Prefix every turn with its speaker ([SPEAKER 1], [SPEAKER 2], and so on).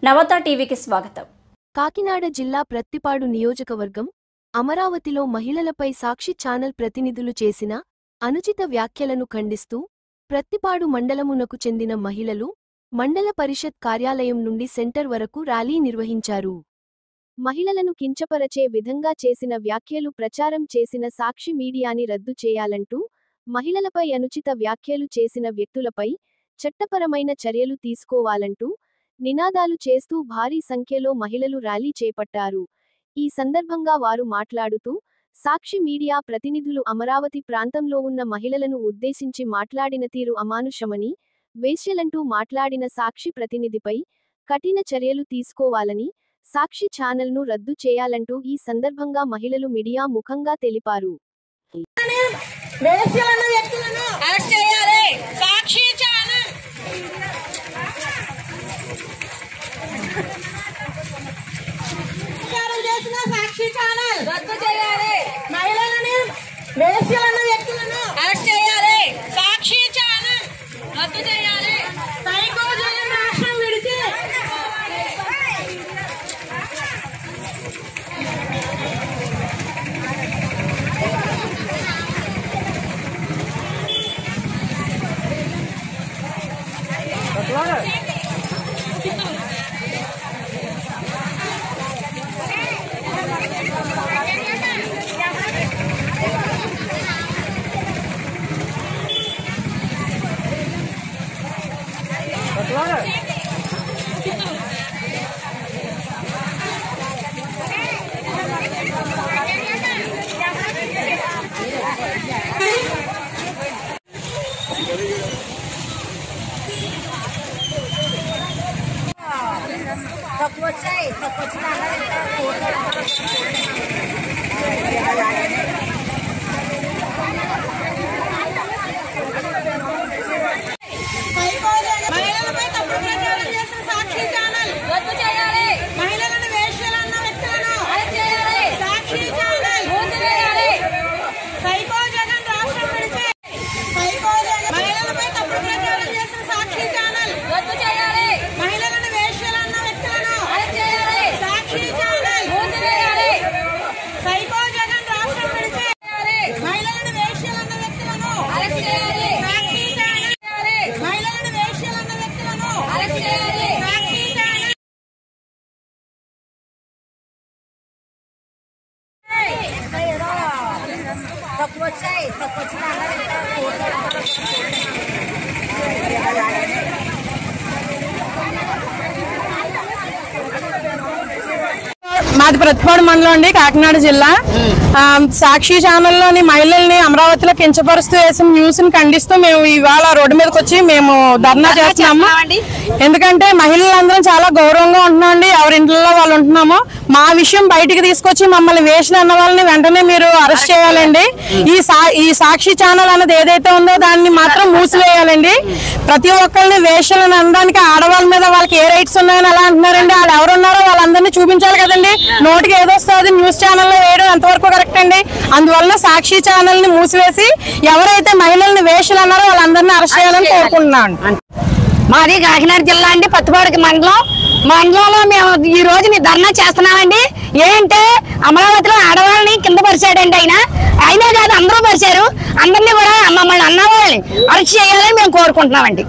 [SPEAKER 1] నవత టీవీకి స్వాగతం.
[SPEAKER 2] కాకినాడ జిల్లా ప్రత్తిపాడు నియోజకవర్గం అమరావతిలో మహిళలపై సాక్షి ఛానల్ ప్రతినిధులు చేసిన అనుచిత వ్యాఖ్యలను ఖండిస్తూ ప్రత్తిపాడు మండలమునకు చెందిన మహిళలు మండల పరిషత్ కార్యాలయం నుండి సెంటర్ వరకు ర్యాలీ నిర్వహించారు. మహిళలను కించపరచే విధంగా చేసిన వ్యాఖ్యలు ప్రచారం చేసిన సాక్షి మీడియాని రద్దు చేయాలంటూ మహిళలపై అనుచిత వ్యాఖ్యలు చేసిన వ్యక్తులపై చట్టపరమైన చర్యలు తీసుకోవాలంటూ నినాదాలు చేస్తూ భారీ సంఖ్యలో మహిళలు ర్యాలీ చేపట్టారు. ఈ సందర్భంగా వారు మాట్లాడుతూ సాక్షి మీడియా ప్రతినిధులు అమరావతి ప్రాంతంలో ఉన్న మహిళలను ఉద్దేశించి మాట్లాడిన తీరు అమానుషమని, వేశ్యలంటూ మాట్లాడిన సాక్షి ప్రతినిధిపై కఠిన చర్యలు తీసుకోవాలని, సాక్షి ఛానల్ను రద్దు చేయాలంటూ ఈ సందర్భంగా మహిళలు మీడియా ముఖంగా తెలిపారు.
[SPEAKER 3] సాక్షి ఛానల్ రద్దు చేయాలి. మహిళలను వేశ్యలన్న వ్యక్తులను అరెస్ట్ చేయాలి. సాక్షి ఛానల్ రద్దు చేయాలి. సైకో జగన్ రాష్ట్రం విడిచి మహిళలపై తప్పుడు ప్రచారం చేసిన సాక్షి ఛానల్ రద్దు చేయాలి. మహిళలను వేశ్యలన్న వ్యక్తులను అరెస్ట్ చేయాలి. సాక్షి ఛానల్ రద్దు చేయాలి. సైకో జగన్ రాష్ట్రం విడిచి సైకో జగన్ మహిళలపై తప్పుడు ప్రచారం చేసిన సాక్షి ఛానల్ రద్దు చేయాలి. మహిళలను వేశ్యలన్న వ్యక్తులను అరెస్ట్ చేయాలి. సాక్షి ఛానల్ రద్దు చేయాలి. సైకో జగన్ రాష్ట్రం విడిచి మహిళలను వేశ్యలన్న వ్యక్తులను అరెస్ట్ చేయాలి. సాక్షి ఛానల్ మహిళలను వేశ్యలన్న వ్యక్తులను అరెస్ట్ చేయాలి. సాక్షి ఛానల్ తక్కువ వచ్చాయి
[SPEAKER 4] మాది ప్రతిపాడు మండలం అండి, కాకినాడ జిల్లా. సాక్షి ఛానల్లోని మహిళల్ని అమరావతిలో కించపరుస్తూ వేసిన న్యూస్ ని ఖండిస్తూ మేము ఇవాళ రోడ్డు మీదకి వచ్చి మేము ధర్నా చేస్తున్నాము. ఎందుకంటే మహిళలందరం చాలా గౌరవంగా ఉంటున్నామండి, ఎవరి ఇంట్లో వాళ్ళు ఉంటున్నాము. మా విషయం బయటికి తీసుకొచ్చి మమ్మల్ని వేసిన అన్న వాళ్ళని వెంటనే మీరు అరెస్ట్ చేయాలండి. ఈ సాక్షి ఛానల్ అన్నది ఏదైతే ఉందో దాన్ని మాత్రం మూసివేయాలండి. ప్రతి ఒక్కరిని వేషలను అనడానికి ఆడవాళ్ళ మీద వాళ్ళకి ఏ రైట్స్ ఉన్నాయని అలా అంటున్నారండి. వాళ్ళు ఎవరున్నారో వాళ్ళందరినీ చూపించాలి కదండి. నోటికి ఏదొస్తుంది న్యూస్ ఛానల్లో వేయడం ఎంతవరకు కరెక్ట్ అండి. అందువల్ల సాక్షి ఛానల్ ని మూసివేసి ఎవరైతే మహిళల్ని వేషలు అన్నారో వాళ్ళందరినీ అరెస్ట్ చేయాలని కోరుకుంటున్నాను.
[SPEAKER 5] మాది కాకినాడ జిల్లా అండి, పత్తిపాడు మండలంలో మేము ఈ రోజు ధర్నా చేస్తున్నామండి. ఏంటంటే అమరావతిలో ఆడవాళ్ళని కింద పరిచాడండి అయినా కాదు అందరూ పరిచారు. అందరినీ కూడా మమ్మల్ని అన్నవాళ్ళని అరెస్ట్ చేయాలని మేము కోరుకుంటున్నామండి.